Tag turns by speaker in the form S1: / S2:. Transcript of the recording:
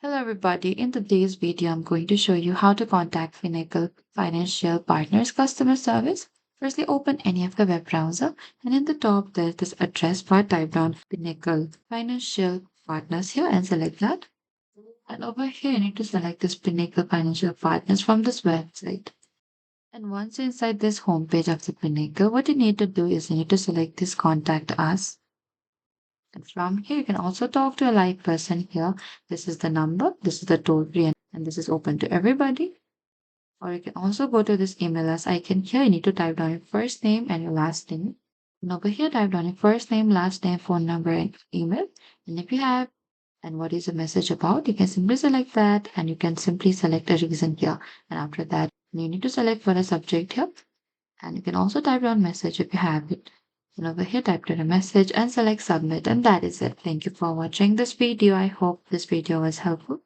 S1: Hello everybody, in today's video I'm going to show you how to contact Pinnacle Financial Partners customer service. Firstly, open any of the web browser and in the top there's this address bar. Type down Pinnacle Financial Partners here and select that. And over here you need to select this Pinnacle Financial Partners from this website. And once you're inside this homepage of the Pinnacle, what you need to do is you need to select this Contact Us. And from here, you can also talk to a live person here. This is the number, this is the toll free, and this is open to everybody. Or you can also go to this email as icon here. You need to type down your first name and your last name. And over here, type down your first name, last name, phone number, and email. And if you have, and what is the message about, you can simply select that and you can simply select a reason here. And after that, you need to select for a subject here. And you can also type down message if you have it. And over here, type in a message and select submit. And that is it. Thank you for watching this video. I hope this video was helpful.